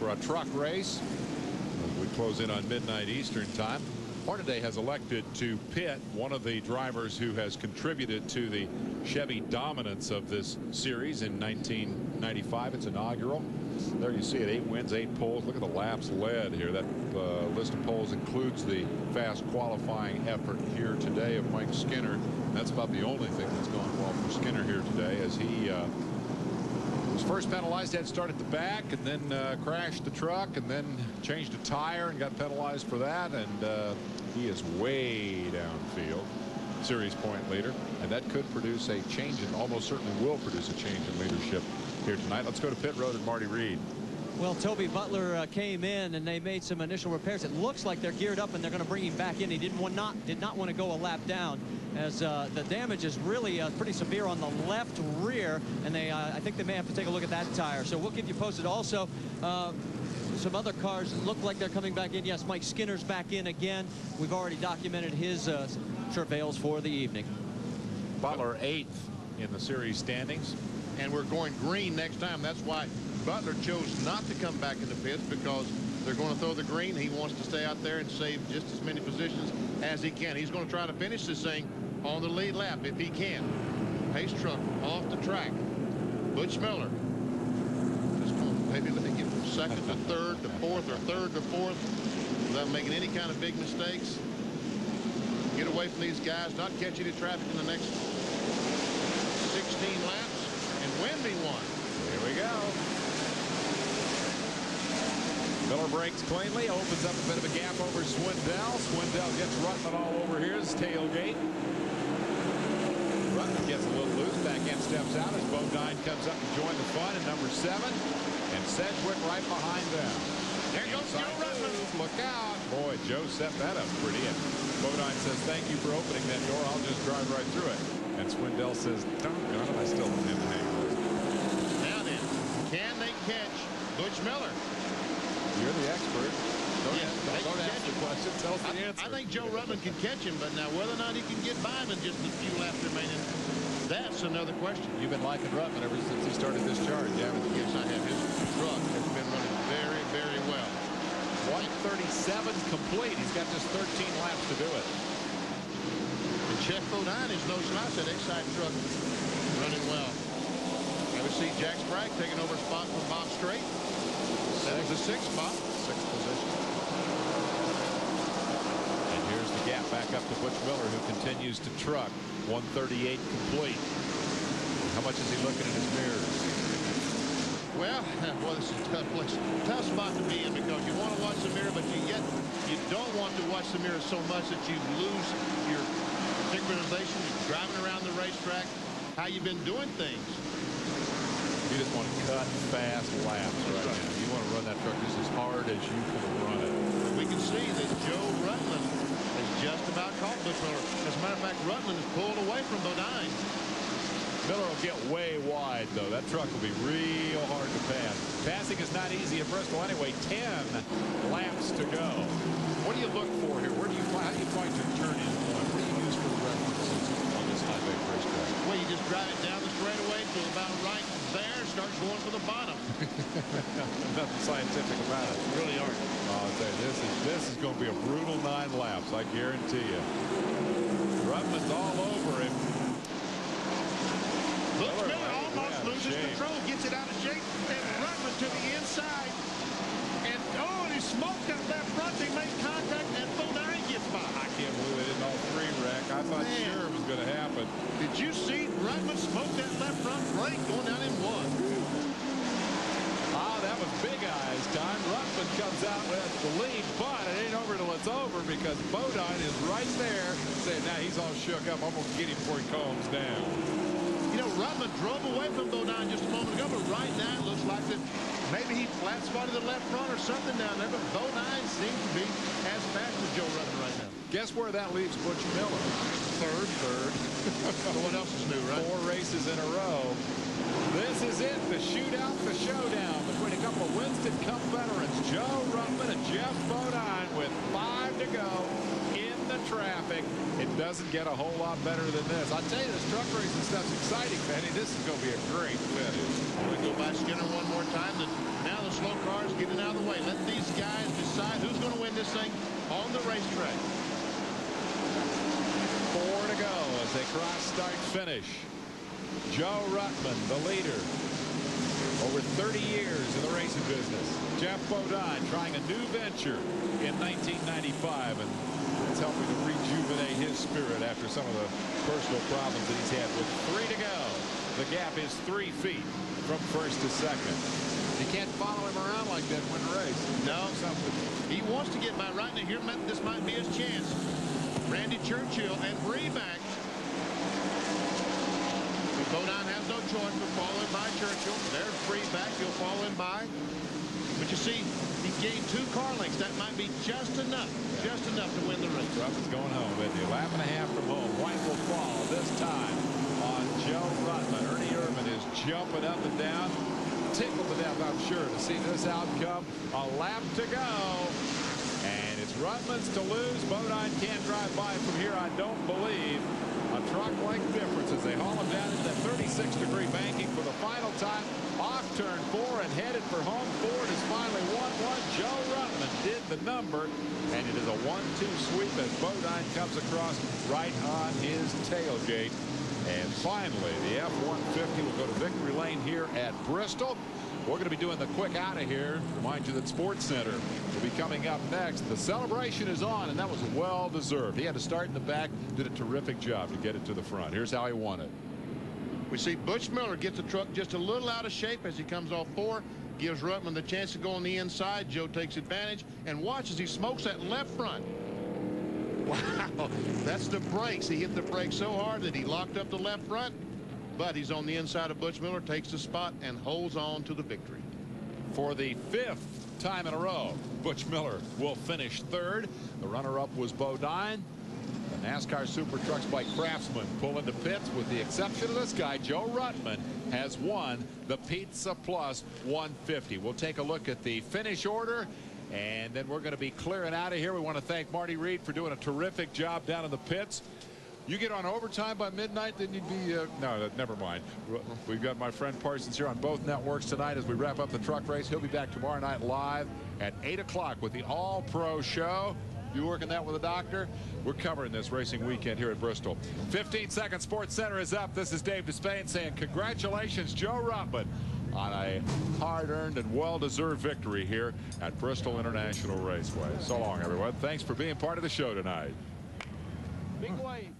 for a truck race as we close in on midnight Eastern time. Hornaday has elected to pit one of the drivers who has contributed to the Chevy dominance of this series in 1995. Its inaugural. There you see it, 8 wins, 8 poles. Look at the laps led here. That list of poles includes the fast qualifying effort here today of Mike Skinner. And that's about the only thing that's gone well for Skinner here today, as he was first penalized, had to start at the back, and then crashed the truck, and then changed a tire and got penalized for that. And he is way downfield, series point leader, and that could produce a change, and almost certainly will produce a change in leadership here tonight. Let's go to pit road and Marty Reed. Well, Toby Butler came in and they made some initial repairs. It looks like they're geared up and they're going to bring him back in. He did not want to go a lap down, as the damage is really pretty severe on the left rear, and I think they may have to take a look at that tire. So we'll keep you posted. Also, some other cars look like they're coming back in. Yes, Mike Skinner's back in again. We've already documented his travails for the evening. Butler 8th in the series standings. And we're going green next time. That's why Butler chose not to come back in the pits, because they're going to throw the green. He wants to stay out there and save just as many positions as he can. He's going to try to finish this thing on the lead lap if he can. Pace truck off the track. Butch Miller just going to maybe let him get from second to third to fourth, or third to fourth, without making any kind of big mistakes. Get away from these guys, not catch any traffic in the next 16 laps. Wendy won. Here we go. Miller brakes cleanly, opens up a bit of a gap over Swindell. Swindell gets Ruttman all over here. His tailgate. Ruttman gets a little loose. Back end steps out as Bodine comes up to join the fun in number 7. And Sedgwick right behind them. There goes Joe Ruttman. Look out. Boy, Joe set that up pretty. And Bodine says, thank you for opening that door. I'll just drive right through it. And Swindell says, doggone it, I still don't have the hang of it. Now then, can they catch Butch Miller? You're the expert. Yes, don't ask the question. Tell us the answer. I think Joe Ruttman can catch him, but now whether or not he can get by him in just a few laps remaining, that's another question. You've been liking Ruttman ever since he started this charge, haven't you? Yes, I have. His truck has been running very, very well. 137's complete. He's got just 13 laps to do it. Geoff Bodine is no slouch. That X-side truck running well. Now we see Jack Sprague taking over a spot from Bob Strait. That is the 6th spot. 6th position. And here's the gap back up to Butch Miller, who continues to truck. 138 complete. How much is he looking in his mirrors? Well, this is a tough place. Tough spot to be in, because you want to watch the mirror, but you don't want to watch the mirror so much that you lose your synchronization, driving around the racetrack, how you've been doing things. You just want to cut fast laps right now. You want to run that truck just as hard as you can run it. We can see that Joe Ruttman has just about caught Butch Miller. As a matter of fact, Ruttman is pulled away from Bodine. Miller will get way wide, though. That truck will be real hard to pass. Passing is not easy at Bristol anyway. 10 laps to go. What do you look for here? How do you find your turn-in point? What do you use for the references on this high-bay racetrack? Well, you just drive it down the straightaway to about right there, start going for the bottom. Nothing scientific about it. Really aren't. I'll tell you, this is going to be a brutal 9 laps, I guarantee you. Ruttman's all over him. Butch Miller almost loses control, gets it out of shape, and Ruttman to the inside. And he smoked that left front. They made contact, and Bodine gets by. I can't believe they didn't all 3 wreck. I thought sure it was going to happen. Did you see Ruttman smoke that left front brake going down in 1? That was big eyes time. Ruttman comes out with the lead, but it ain't over till it's over, because Bodine is right there saying, now he's all shook up. I'm going to get him before he calms down. You know, Ruttman drove away from Bodine just a moment ago, but right now it looks like that maybe he flat spotted the left front or something down there, but Bodine seems to be as fast as Joe Ruttman right now. Guess where that leaves Butch Miller? Third. So what else is new, right? 4 races in a row. This is it, the shootout, the showdown between a couple of Winston Cup veterans, Joe Ruttman and Geoff Bodine, with 5 to go in the traffic. It doesn't get a whole lot better than this. I'll tell you, this truck racing stuff's exciting, Benny. This is going to be a great finish. We go by Skinner one more time. Now the slow cars getting out of the way. Let these guys decide who's going to win this thing on the racetrack. 4 to go as they cross start finish. Joe Ruttman, the leader. Over 30 years in the racing business. Geoff Bodine trying a new venture in 1995, and it's helping to rejuvenate his spirit after some of the personal problems that he's had. With 3 to go, the gap is 3 feet from first to second. You can't follow him around like that and win the race. No, he wants to get by right now. Here, this might be his chance. Randy Churchill and Bree back. Bodine has no choice but following by Churchill. There's Bree back. He'll fall in by. But you see, he gained 2 car lengths. That might be just enough. Yeah. Just enough to win the race. Ruttman's going home with you. Lap and a half from home. White will fall this time on Joe Ruttman. Ernie Irvin is jumping up and down. Tickled to death, I'm sure, to see this outcome. A lap to go. And it's Ruttman's to lose. Bodine can't drive by from here, I don't believe. A truck-length difference as they haul him down into that 36-degree banking for the final time. Off turn 4 and headed for home. Ford is finally 1-1. Joe Ruttman did the number, and it is a 1-2 sweep as Bodine comes across right on his tailgate. And finally, the F-150 will go to victory lane here at Bristol. We're going to be doing the quick out of here. Remind you that Sports Center will be coming up next. The celebration is on, and that was well deserved. He had to start in the back, did a terrific job to get it to the front. Here's how he won it. We see Butch Miller gets the truck just a little out of shape as he comes off 4. Gives Ruttman the chance to go on the inside. Joe takes advantage and watch as he smokes that left front. Wow, that's the brakes. He hit the brakes so hard that he locked up the left front. But he's on the inside of Butch Miller, takes the spot, and holds on to the victory. For the 5th time in a row, Butch Miller will finish 3rd. The runner-up was Bodine. The NASCAR Supertrucks by Craftsman pull into pits, with the exception of this guy. Joe Ruttman has won the Pizza Plus 150. We'll take a look at the finish order, and then we're going to be clearing out of here. We want to thank Marty Reed for doing a terrific job down in the pits. You get on overtime by midnight, then you'd be no, never mind. We've got my friend Parsons here on both networks tonight as we wrap up the truck race. He'll be back tomorrow night live at 8 o'clock with the All-Pro Show. You working that with a doctor? We're covering this racing weekend here at Bristol. 15 seconds. Sports Center is up. This is Dave Despain saying congratulations, Joe Ruttman, on a hard-earned and well-deserved victory here at Bristol International Raceway. So long, everyone. Thanks for being part of the show tonight. Big wave.